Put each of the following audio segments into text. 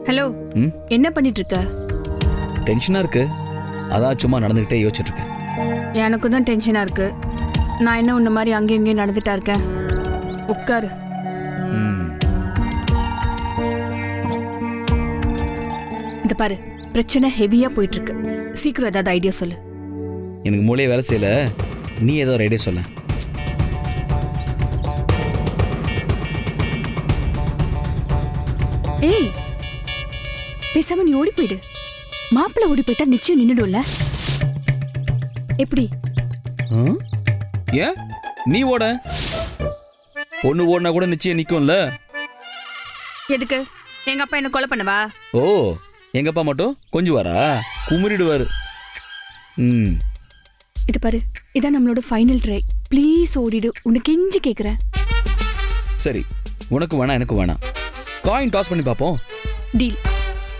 Hello, என்ன பண்ணிட்டு இருக்க? டென்ஷனா இருக்கு, அதான் சும்மா நடந்துகிட்டே யோசிச்சுட்டு இருக்கேன். எனக்கும் தான் டென்ஷனா இருக்கு. நான் என்ன உன்ன மாதிரி அங்கேயும் இங்கேயும் நடந்துட்டா இருக்கேன். உட்காரு. இந்த பாரு, பிரச்சனை ஹெவியா போயிட்டு இருக்கு. சீக்கிரம் ஏதாவது ஐடியா சொல்லு. எனக்கு மூளையே வேலை செய்யல, நீ ஏதோ ஒரு ஐடியா சொல்ல. ஏய், பேசாம நீ ஓடி போயிடு. மாப்பிள்ள ஓடி போயிட்டா நிச்சயம் நின்னுடும்ல. எப்படி? ஏன் நீ ஓட? பொண்ணு ஓடினா கூட நிச்சயம் நிக்கும்ல. எதுக்கு? எங்க அப்பா என்ன கொலை பண்ணவா? ஓ, எங்க அப்பா மட்டும் கொஞ்சம் வரா குமுறிடுவாரு. இது பாரு, இதான் நம்மளோட ஃபைனல் ட்ரை. ப்ளீஸ் ஓடிடு, உனக்கு கெஞ்சி கேக்குறேன். சரி, உனக்கு வேணாம் எனக்கு வேணாம். காயின் டாஸ் பண்ணி பாப்போம். டீல்.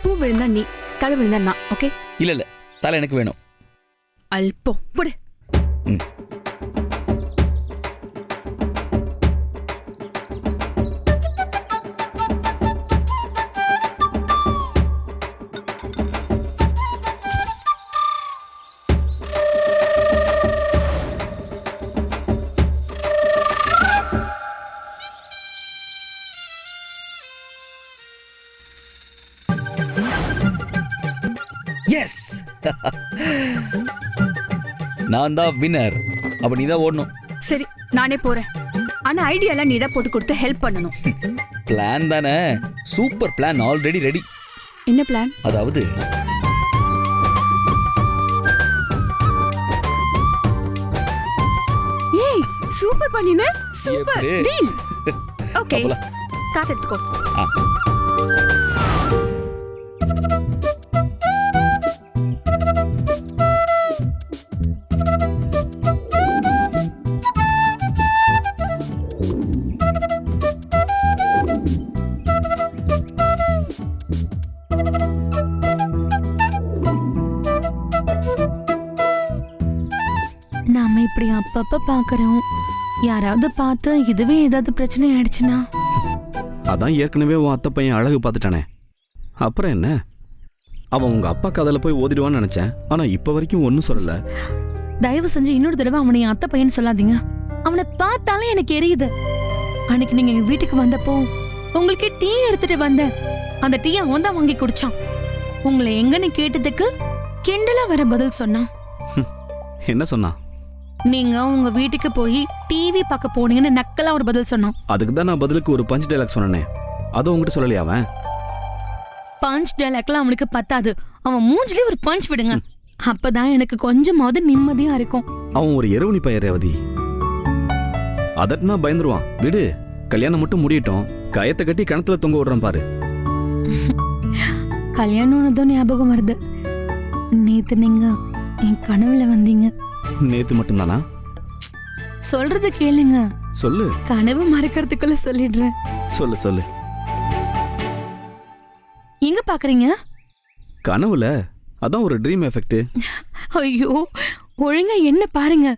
பூ விழுந்தா நீ, தலை விழுந்தா நான். ஓகே? இல்ல இல்ல, தலை எனக்கு வேணும். அல்பம் போடு. எஸ், நான் தான் வின்னர். அப்ப நீ தான் ஓடணும். சரி, நானே போறேன். ஆனா ஐடியாலாம் நீ தான் போட்டு கொடுத்து ஹெல்ப் பண்ணணும். பிளான் தானே? Super plan, already ready. என்ன பிளான்? அதாவது ஏய், சூப்பர் பண்ணின. Super deal. ஓகே, காசு எடுத்துக்கோ. நாம இப்படி அப்பப்ப பாக்குறோம். யாராவது பார்த்து இதுவே ஏதாவது பிரச்சனை ஆயிடுச்சுன்னா? அதான் ஏற்கனவே உன் அத்தை பையன் அழகு பார்த்துட்டானே, அப்புறம் என்ன? அவன் உங்க அப்பா கதையில போய் ஓதிடுவான்னு நினைச்சேன். ஆனா இப்ப வரைக்கும் ஒன்னும் சொல்லல. தயவு செஞ்சு இன்னொரு தடவை அவனை என் அத்தை பையன் சொல்லாதீங்க. அவனை பார்த்தாலே எனக்கு எரியுது. அன்னைக்கு நீங்க எங்க வீட்டுக்கு வந்தப்போ உங்களுக்கு டீ எடுத்துட்டு வந்தேன். அந்த டீ அவன் தான் வாங்கி குடிச்சான். உங்களை எங்கன்னு கேட்டதுக்கு கிண்டலா வர பதில் சொன்னான். என்ன சொன்னா? நீங்க உங்க வீட்டுக்கு போய் டிவி பார்க்க போனீங்கன்னு நக்கலா ஒரு பதில் சொன்னான். அதுக்கு தான் நான் பதிலுக்கு ஒரு பஞ்ச் டைலாக் சொன்னேனே, அது உங்ககிட்ட சொல்லலையா? அவன் பஞ்ச் டைலாக்லாம் அவனுக்கு பத்தாது. அவன் மூஞ்சிலே ஒரு பஞ்ச் விடுங்க, அப்பதான் எனக்கு கொஞ்சமாவது நிம்மதியா இருக்கும். அவன் ஒரு எருவனி பையன் ரேவதி. அதட்னா பயந்துருவான். விடு, கல்யாணம் மட்டும் முடியட்டும். கயத்தை கட்டி கிணத்துல தொங்க விடுறான் பாரு. கல்யாணம்னு ஞாபகம் வருது. நேத்து நீங்க என் கனவுல வந்தீங்க. நேத்து மட்டும்தானா? சொல்றது கேளுங்க. சொல்லு. கனவு மறக்கிறதுக்குள்ள சொல்லிடுறேன். சொல்லு சொல்லு. எங்க பாக்குறீங்க? கனவுல. அதான் ஒரு ட்ரீம் எஃபெக்ட். ஐயோ, ஒழுங்கா என்ன பாருங்க.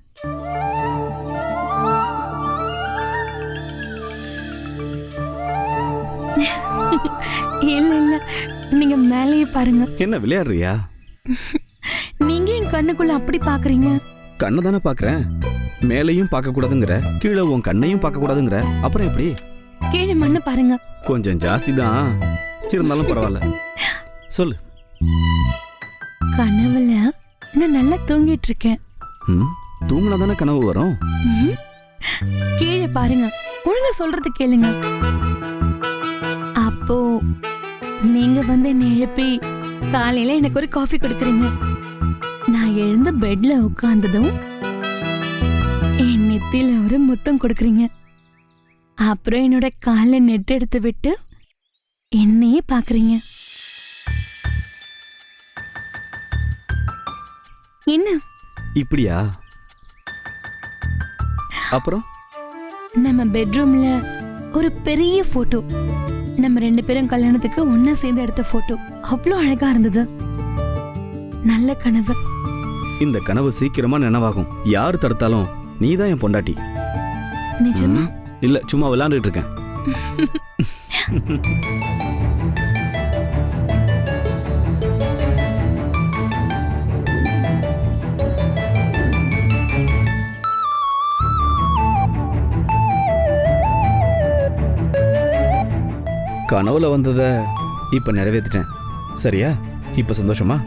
இல்ல இல்ல, நீங்க மேலேயே பாருங்க. என்ன விளையாடுறியா? நீங்க என் கண்ணுக்குள்ள அப்படி பாக்குறீங்க. கண்ணை தானே பாக்குறேன். மேலையும் பார்க்க கூடாதுங்கிற, கீழே உன் கண்ணையும் பார்க்க கூடாதுங்கிற, அப்புறம் எப்படி? கீழே மண்ணு பாருங்க. கொஞ்சம் ஜாஸ்தி தான், இருந்தாலும் பரவாயில்ல. சொல்லு. கனவுல நான் நல்லா தூங்கிட்டு இருக்கேன். தூங்கினா தானே கனவு வரும். கீழே பாருங்க, ஒழுங்கா சொல்றது கேளுங்க. அப்போ நீங்க வந்து என்னை எழுப்பி காலையில எனக்கு ஒரு காஃபி கொடுக்குறீங்க. நான் எழுந்து பெட்ல உட்கார்ந்ததும் என் நெத்தியில ஒரு முத்தம் கொடுக்குறீங்க. அப்புறம் என்னோட காலை நெட் எடுத்து விட்டு என்னையே பாக்குறீங்க. என்ன இப்படியா? அப்புறம் நம்ம பெட்ரூம்ல ஒரு பெரிய போட்டோ, நம்ம 2 பேரும் கல்யாணத்துக்கு ஒன்னா சேர்ந்து எடுத்த போட்டோ. அவ்வளோ அழகா இருந்தது. நல்ல கனவு. இந்த கனவு சீக்கிரமா நினைவாகும். யார் தடுத்தாலும் நீதான் என் பொண்டாட்டி. நிஜமா? இல்ல, சும்மா விளையாண்டுட்டு இருக்கேன். கனவுல வந்தத இப்ப நிறைவேற்றிட்டேன். சரியா? இப்ப சந்தோஷமா?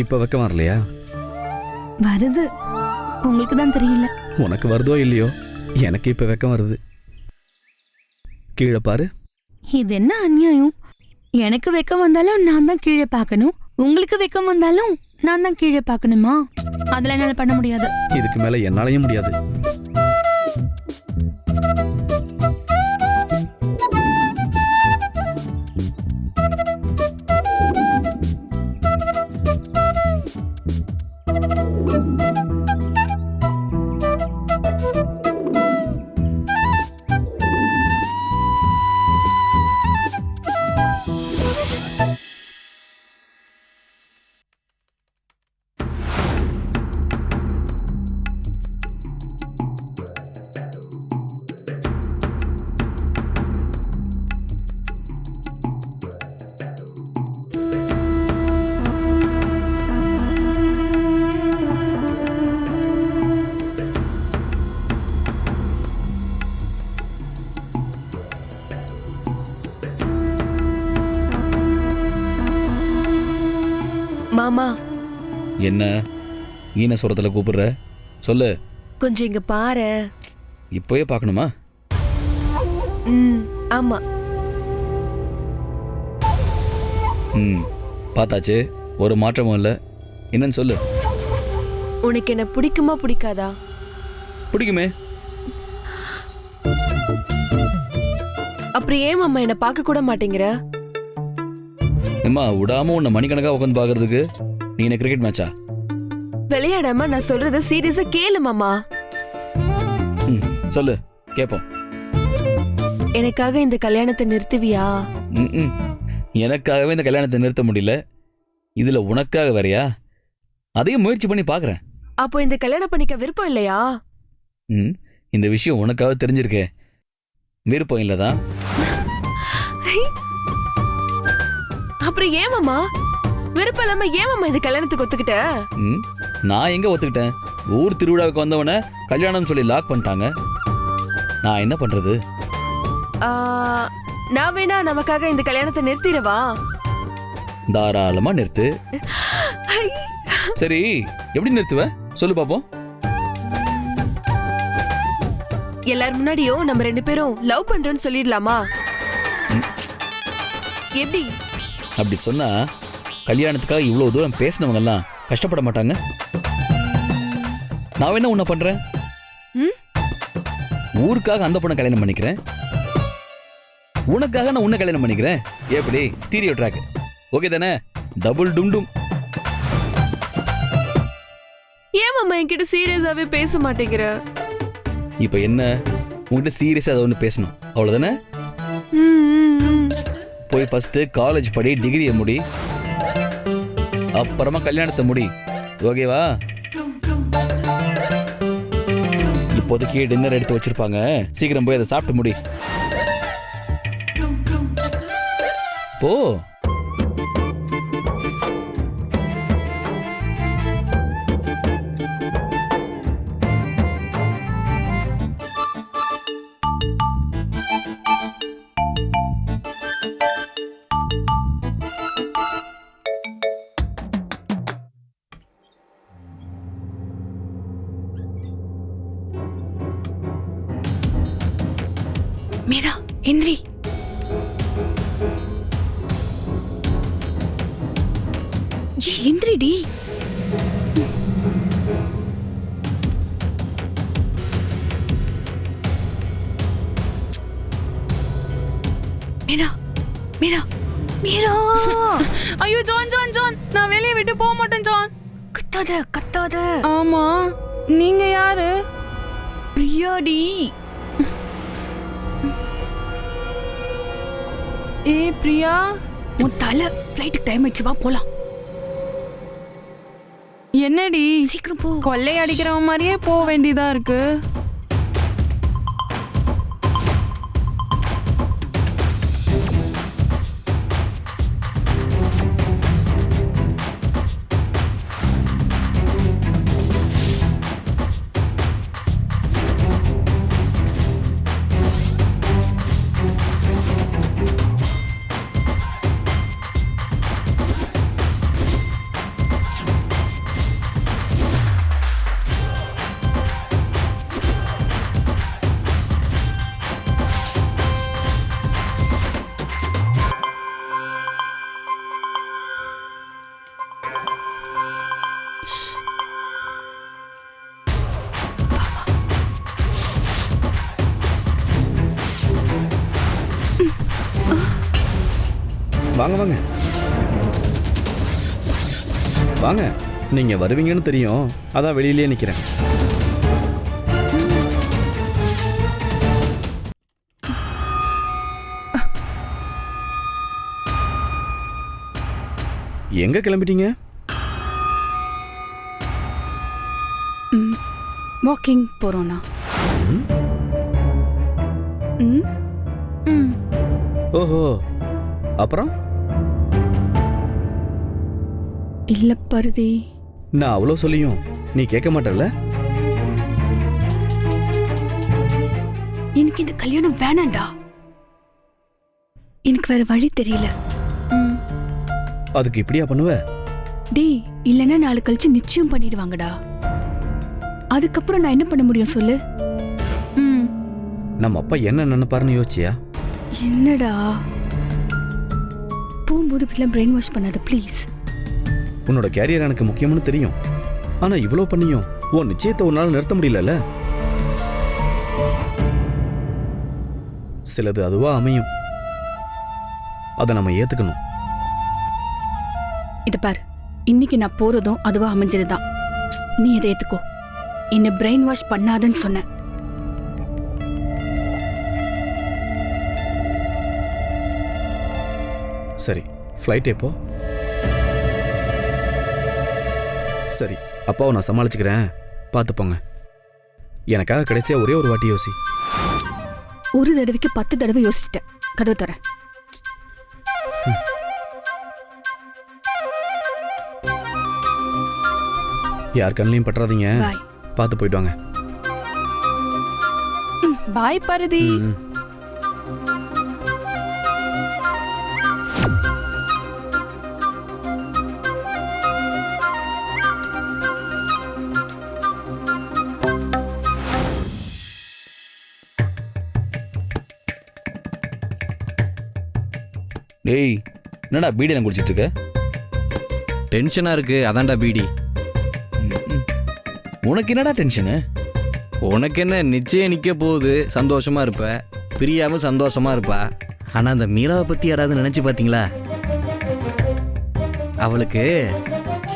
இப்ப வெக்கம் வரலையா? வருது, உங்களுக்கு தான் தெரியல. உனக்கு வருதோ இல்லையோ, எனக்கு இப்ப வெக்கம் வருது. கீழே பாரு. இது என்ன அநியாயம்? எனக்கு வெக்கம் வந்தாலும் நான் தான் கீழே பார்க்கணும், உங்களுக்கு வெக்கம் வந்தாலும் நான் தான் கீழே பார்க்கணுமா? அதெல்லாம் என்னால பண்ண முடியாது. இதுக்கு மேல என்னாலையும் முடியாது. மாமா, என்ன ஈன சுரத்துல கூப்பிடுற? சொல்லு. கொஞ்சம் இங்க பாரு. இப்போயே பார்க்கணுமா? ஆமா. பார்த்தாச்சு, ஒரு மாற்றமும் இல்லை. என்னன்னு சொல்லு. உனக்கு என்ன பிடிக்குமா பிடிக்காதா? பிடிக்குமே. அப்புறம் ஏன் மாமா என்ன பார்க்க கூட மாட்டேங்கிற? அம்மா, விடாம உன்னை மணிக்கணக்கா உட்காந்து பாக்குறதுக்கு நீ என்ன கிரிக்கெட் மேட்சா? விளையாடாம நான் சொல்றத சீரியஸா கேளு மாமா. சொல்லு, கேப்போம். எனக்காக இந்த கல்யாணத்தை நிறுத்துவியா? எனக்காகவே இந்த கல்யாணத்தை நிறுத்த முடியல, இதுல உனக்காக வேறையா? அதையும் முயற்சி பண்ணி பாக்குறேன். அப்போ இந்த கல்யாணம் பண்ணிக்க விருப்பம் இல்லையா? இந்த விஷயம் உனக்காக தெரிஞ்சிருக்கே, விருப்பம் இல்லதான். அப்புறம் ஏன் மாமா விருப்பம் இல்லாம ஏன் மாமா இந்த கல்யாணத்துக்கு ஒத்துக்கிட்ட? நான் எங்க ஒத்துக்கிட்டேன்? ஊர் திருவிழாவுக்கு வந்தவன கல்யாணம் சொல்லி லாக் பண்ணிட்டாங்க. நான் என்ன பண்றது? நான் வேணா நமக்காக இந்த கல்யாணத்தை நிறுத்திடவா? தாராளமா நிறுத்து. சரி, எப்படி நிறுத்துவ சொல்லு பாப்போம். எல்லாரும் முன்னாடியும் நம்ம 2 பேரும் லவ் பண்றோம்னு சொல்லிடலாமா? எப்படி? அப்படி சொன்னா கல்யாணத்துக்காக இவ்வளவு தூரம் பேசினவங்க எல்லாம் கஷ்டப்பட மாட்டாங்க? நான் என்ன உன்ன பண்றேன்? ஊருக்காக அந்த பொண்ணை கல்யாணம் பண்ணிக்கிறேன், உனக்காக நான் உன்னை கல்யாணம் பண்ணிக்கிறேன். எப்படி? Stereo track. ஓகே தானே? டபுள் டும். ஏன் மாமா என்கிட்ட சீரியஸாவே பேச மாட்டேங்கிற? இப்ப என்ன, உங்ககிட்ட சீரியஸா அதை ஒன்று பேசணும், அவ்வளவுதானே? போய் ஃபர்ஸ்ட் காலேஜ் படி, டிகிரியை முடி, அப்புறமா கல்யாணத்தை முடி. ஓகேவா? இப்போதைக்கு டின்னர் எடுத்து வச்சிருப்பாங்க, சீக்கிரம் போய் அதை சாப்பிட்டு முடி. போ. மீரா, இந்திரி. இந்திரிடி. மீரா, மீரா, மீரா. ஐயோ ஜான், ஜான், ஜான், நான் வெளியே விட்டு போக மாட்டேன் ஜான். கத்தாத, கத்தாத. ஆமா, நீங்க யாரு? பிரியாடி. ஏ பிரியா, உன் தலை ஃப்ளைட்டுக்கு டைம் ஆயிடுச்சு வா போலாம். என்னடி சீக்கிரம் போ. கொள்ளை அடிக்கிறவன் மாதிரியே போக வேண்டியதா இருக்கு. வாங்க வாங்க வாங்க. நீங்க வருவீங்கன்னு தெரியும், அதான் வெளியிலேயே நிக்கிறேன். எங்க கிளம்பிட்டீங்க? வாக்கிங் போறோம்னா. ஓஹோ, அப்புறம் இல்ல பருதி, நான் அவ்வளோ சொல்லியும் நீ கேட்க மாட்டல்ல? எனக்கு இந்த கல்யாணம் வேணாண்டா. எனக்கு வேற வழி தெரியல. அதுக்கு இப்படியா பண்ணுவ? டேய், இல்லைன்னா நாளை கழிச்சு நிச்சயம் பண்ணிடுவாங்கடா. அதுக்கப்புறம் நான் என்ன பண்ண முடியும் சொல்லு? நம்ம அப்பா என்ன நினைப்பாருன்னு யோசிச்சியா? என்னடா போகும்போது இப்படிலாம் பிரெயின் வாஷ் பண்ணாத ப்ளீஸ். உன்னோட கேரியர் எனக்கு முக்கியம்னு தெரியும், ஆனா இவ்வளோ பண்ணியும் உன் நிச்சயத்தை ஒரு நாள் நிறுத்த முடியலல்ல? சிலது அதுவா அமையும், அதை நம்ம ஏத்துக்கணும். இத பாரு, இன்னைக்கு நான் போறதும் அதுவா அமைஞ்சதுதான். நீ எதை ஏத்துக்கோ. என்ன பிரெயின் வாஷ் பண்ணாதன்னு சொன்ன. சரி, ஃப்ளைட் எப்போ? சரி, அப்பாவை நான் சமாளிச்சுக்கிறேன், பார்த்து போங்க. எனக்காக கடைசியா ஒரே ஒரு வாட்டி யோசி. ஒரு தடவைக்கு 10 தடவை யோசிச்சிட்டேன். கதவை தர. யார் கண்ணையும் பற்றாதீங்க, பாய். பார்த்து போயிட்டு வாங்க. பாய் பருதி. டேய், என்னடா பீடியெல்லாம் குடிச்சிட்டு இருக்க? டென்ஷனா இருக்கு, அதான்டா பீடி. உனக்கு என்னடா டென்ஷனு? உனக்கு என்ன, நிச்சயம் நிக்க போகுது, சந்தோஷமா இருப்ப. பிரியாவும் சந்தோஷமா இருப்பா. ஆனா அந்த மீராவை பத்தி யாராவது நினைச்சு பாத்தீங்களா? அவளுக்கு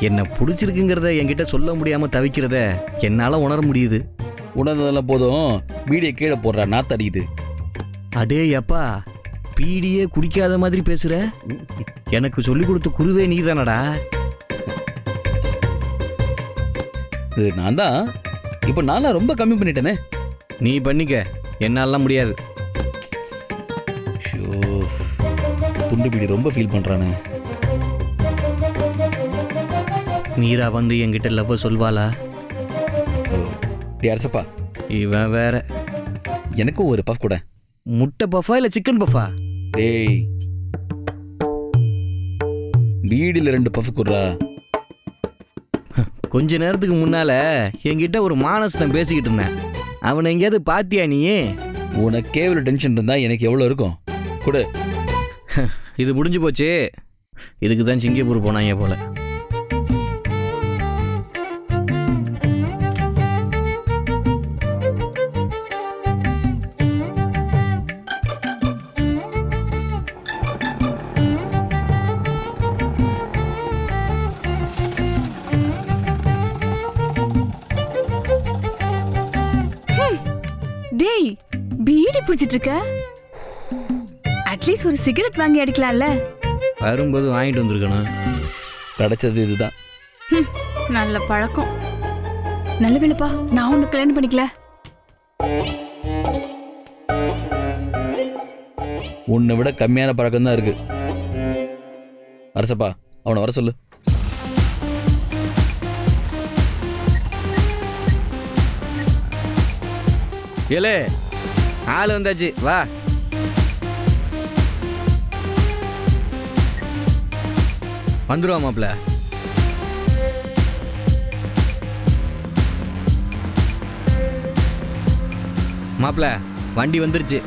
என்ன பிடிச்சிருக்குங்கிறத என்கிட்ட சொல்ல முடியாம தவிக்கிறத என்னால உணர முடியுது. உணர்ந்ததெல்லாம் போதும், பீடியை கீழே போடுறா, நாத்து அடிக்குது. அடே அப்பா, பீடியே குடிக்காத மாதிரி பேசுற. எனக்கு சொல்லி கொடுத்த குருவே நீதானடா. இது நான் தான். இப்போ நான்லாம் ரொம்ப கம்மி பண்ணிட்டேனே. நீ பண்ணிக்க, என்னாலாம் முடியாது. ஷோ, துண்டு பீடி ரொம்ப ஃபீல் பண்றானே. மீரா வந்து என்கிட்ட லவ் சொல்வாளா? டேய் அரசப்பா, இவன் வேற. எனக்கும் ஒரு பஃப் கூட. முட்டை பஃபா இல்ல சிக்கன் பஃபா? டேய், பீடியில் 2 பஃப் குடுறா. கொஞ்ச நேரத்துக்கு முன்னால என்கிட்ட ஒரு மானஸ்தன் பேசிக்கிட்டு இருந்தேன். அவனை எங்கேயாவது பாத்தியா நீ? உனக்கே இவ்வளோ டென்ஷன் இருந்தா எனக்கு எவ்வளோ இருக்கும்? கொடு. இது முடிஞ்சு போச்சு. இதுக்கு தான் சிங்கப்பூர் போனாங்க போல. டேய், பீடி பிடிச்சிட்டு இருக்க? அட்லீஸ்ட் ஒரு சிகரெட் வாங்கி அடிக்கலாம்ல? வரும்போது வாங்கிட்டு வந்திருக்கணும். கிடைச்சது இதுதான். நல்ல பழக்கம். நல்ல வேலைப்பா, நான் உன்னை கல்யாணம் பண்ணிக்கல. உன்னை விட கம்மியான பழக்கம் தான் இருக்கு. அரசப்பா, அவனை வர சொல்லு. ஏலே ஆள் வந்தாச்சு, வா. வந்துடுவா மாப்பிள்ள. மாப்பிள்ள வண்டி வந்துருச்சு.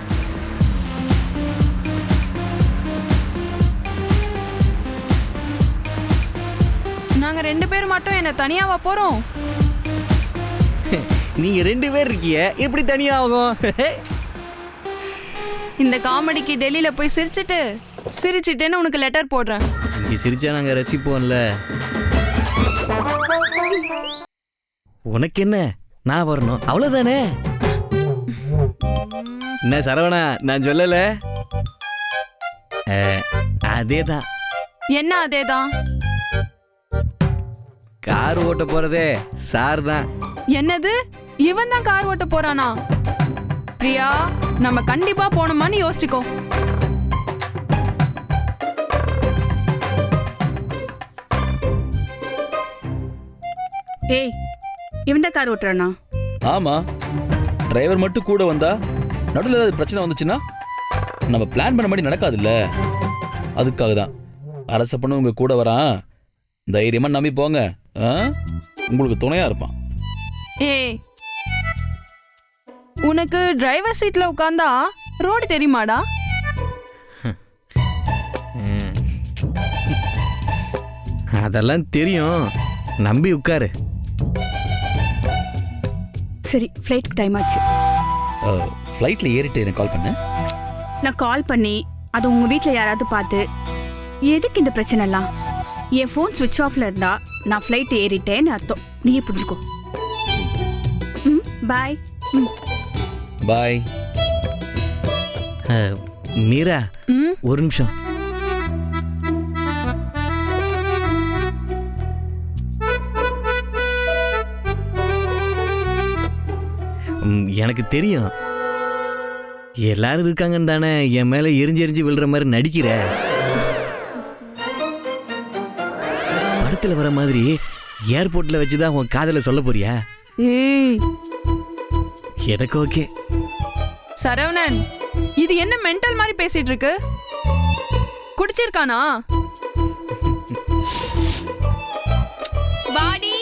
நாங்க 2 பேர் மட்டும் என்ன தனியாவா போறோம்? நீங்க 2 பேர் இருக்கிய, எப்படி தனியா ஆகும்? இந்த காமெடிக்கு டெல்லியில போய் சிரிச்சிட்டேன்னு உனக்கு லெட்டர் போடுறேன். இங்க சிரிச்சா நாங்க ரசிப்போம்ல. உனக்கு என்ன, நான் வரணும் அவ்வளவுதானே. என்ன சரவணா, நான் சொல்லல? அதேதான். என்ன அதேதான்? கார் ஓட்ட போறதே சார் தான். என்னது, இவன் தான் கார் ஓட்ட போறானா? பிரியா, நம்ம கண்டிப்பா போகணுமான்னு யோசிச்சுக்கோ. ஏய், இவன் தான் கார் ஓட்டுறானா? ஆமா, டிரைவர் மட்டும் கூட வந்தா நடுவில் ஏதாவது பிரச்சனை வந்துச்சுன்னா நம்ம பிளான் பண்ண மாதிரி நடக்காதுல்ல. அதுக்காக தான் அரச பண்ண உங்க கூட வரான். தைரியமா நம்பி போங்க, உங்களுக்கு துணையா இருப்பான். ஏய், உனக்கு டிரைவர் சீட்ல உட்கார்ந்தா ரோடு தெரியுமாடா? அதெல்லாம் தெரியும், நம்பி உட்காரு. சரி, ஃப்ளைட் டைம் ஆச்சு. ஃப்ளைட்ல ஏறிட்டு எனக்கு கால் பண்ணு. நான் கால் பண்ணி அது உங்க வீட்ல யாராவது பார்த்து எதுக்கு இந்த பிரச்சனை எல்லாம்? என் ஃபோன் சுவிட்ச் ஆஃப்ல இருந்தா நான் ஃப்ளைட் ஏறிட்டேன்னு அர்த்தம். நீயே புரிஞ்சுக்கோ. பாய். பாய். மீரா, ஒரு நிமிஷம். எனக்கு தெரியும் எல்லாரும் இருக்காங்கன்னு தானே என் மேல எரிஞ்சு எரிஞ்சு விழுற மாதிரி நடிக்கிற. படத்துல வர மாதிரி ஏர்போர்ட்ல வச்சுதான் உன் காதல சொல்ல போறியா? எனக்கு ஓகே. சரவணன், இது என்ன மென்டல் மாதிரி பேசிட்டு இருக்கு? குடிச்சிருக்கானா? பாடி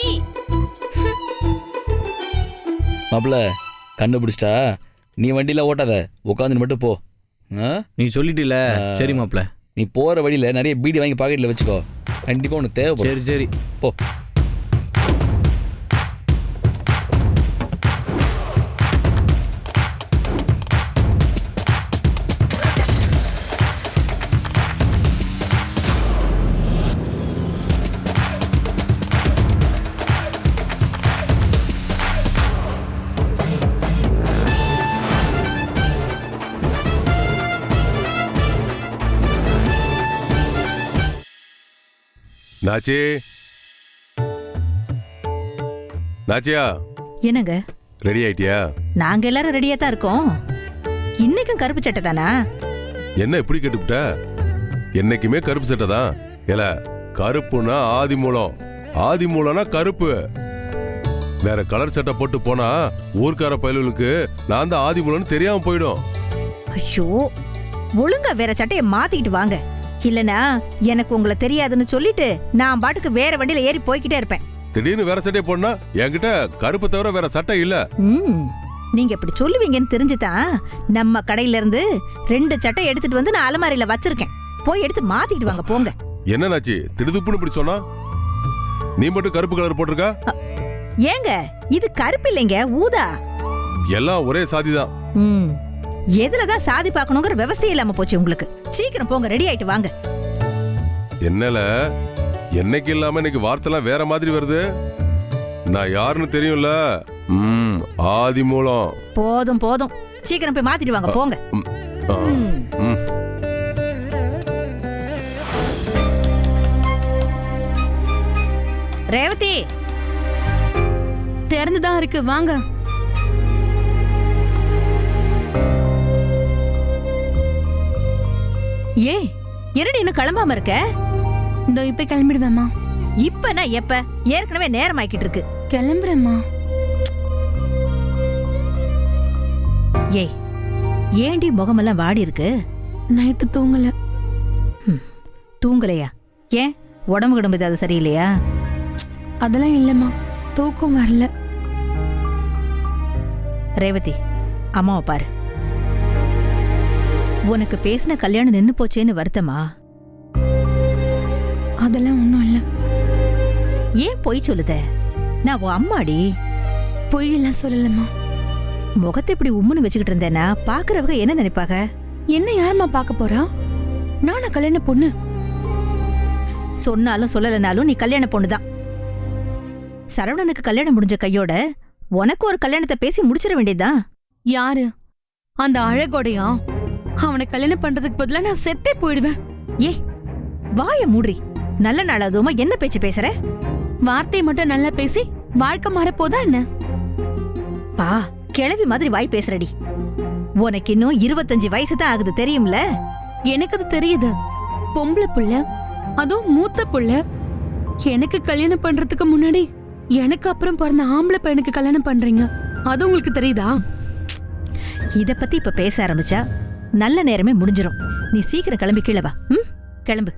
மாப்பிள்ள கண்டுபிடிச்சிட்டா. நீ வண்டியில ஓட்டாத, உட்காந்து மட்டும் போ. நீ சொல்லிட்டில, சரி மாப்பிள்ள. நீ போற வழியில நிறைய பீடி வாங்கி பாக்கெட்ல வச்சுக்கோ, கண்டிப்பா உனக்கு தேவைப்படும். சரி சரி போ. நாச்சி, நாச்சியா, என்னங்க ரெடி ஆயிட்டியா? நாங்க எல்லாரும் ரெடியா தான் இருக்கோம். இன்னைக்கும் கருப்பு சட்டை தானா? என்ன இப்படி கேட்டுவிட்ட? என்னைக்குமே கருப்பு சட்டை தான். இல்ல, கருப்புனா ஆதி மூலம், ஆதி மூலம்னா கருப்பு. வேற கலர் சட்டை போட்டு போனா ஊர்க்கார பயலுக்கு நான் தான் ஆதி மூலம்னு தெரியாம போயிடும். ஐயோ, ஒழுங்கா வேற சட்டையை மாத்திக்கிட்டு வாங்க. இல்லனா எனக்கு உங்களை தெரியாதுன்னு சொல்லிட்டு நான் பாட்டுக்கு வேற வண்டியில ஏறி போய்கிட்டே இருப்பேன். திடீர்னு வேற சட்டையை போடனா என்கிட்ட கருப்பு தவிர வேற சட்டை இல்ல. நீங்க இப்படி சொல்லுவீங்கன்னு தெரிஞ்சுதான் நம்ம கடையில இருந்து 2 சட்டை எடுத்துட்டு வந்து நான் அலமாரியில வச்சிருக்கேன். போய் எடுத்து மாத்திட்டு வாங்க போங்க. என்ன நாச்சி திடுதுப்புன்னு இப்படி சொன்னா? நீ மட்டும் கருப்பு கலர் போட்டிருக்கா? ஏங்க, இது கருப்பு இல்லைங்க, ஊதா. எல்லாம் ஒரே சாதிதான். எதுலதான் சாதி பார்க்கணுங்கிற விவசாயம் இல்லாம போச்சு உங்களுக்கு. சீக்கிரம் போங்க, ரெடி ஆயிட்டு வாங்க. என்னல என்னைக்கு இல்லாம இன்னைக்கு வார்த்தைலாம் வேற மாதிரி வருது. நான் யாருன்னு தெரியும்ல? ஆதி மூலம். போதும் போதும், சீக்கிரம் போய் மாத்திட்டு வாங்க போங்க. ரேவதி திறந்துதான் இருக்கு, வாங்க. ஏ என்னடி இன்னும் கிளம்பாம இருக்க? இதோ இப்ப கிளம்பிடுவேம்மா. இப்பனா எப்ப? ஏற்கனவே நேரம் ஆக்கிட்டு இருக்கு. கிளம்புறேம்மா. ஏய் ஏண்டி முகமெல்லாம் வாடி இருக்கு? நைட்டு தூங்கல. தூங்கலையா? ஏன் உடம்பு கிடம்பு ஏதாவது சரியில்லையா? அதெல்லாம் இல்லம்மா, தூக்கம் வரல. ரேவதி அம்மாவை பாரு. உனக்கு பேசின கல்யாணம் நின்னு போச்சேன்னு வருத்தமா? அதெல்லாம் ஒண்ணும் இல்ல. ஏன் பொய் சொல்லுத? நான் உன் அம்மாடி. பொய்யெல்லாம் சொல்லலம்மா. முகத்தை இப்படி உம்முன்னு வச்சுக்கிட்டு இருந்தேன்னா பாக்குறவங்க என்ன நினைப்பாங்க? என்ன யாரும்மா பார்க்க போறா? நானா கல்யாண பொண்ணு? சொன்னாலும் சொல்லலனாலும் நீ கல்யாண பொண்ணுதான். சரவணனுக்கு கல்யாணம் முடிஞ்ச கையோட உனக்கு ஒரு கல்யாணத்தை பேசி முடிச்சிட வேண்டியதுதான். யாரு அந்த அழகோடையா? அவனை கல்யாணம் பண்றதுக்கு பதிலா நான் செத்தே போயிடுவேன். ஏய் வாய மூடி. நல்ல நாள் அதுவுமா என்ன பேச்சு பேசுற? வார்த்தை மட்டும் நல்லா பேசி வாழ்க்கை மாறப்போதா என்ன? பா கிழவி மாதிரி வாய் பேசுறடி. உனக்கு இன்னும் 25 வயசு தான் ஆகுது தெரியும்ல? எனக்கு அது தெரியுது. பொம்பளை புள்ள, அதுவும் மூத்த புள்ள. எனக்கு கல்யாணம் பண்றதுக்கு முன்னாடி எனக்கு அப்புறம் பிறந்த ஆம்பளை பையனுக்கு கல்யாணம் பண்றீங்க, அது உங்களுக்கு தெரியுதா? இத பத்தி இப்ப பேச ஆரம்பிச்சா நல்ல நேரமே முடிஞ்சிரும். நீ சீக்கிரம் கிளம்பி கீழே வா. கிளம்பு.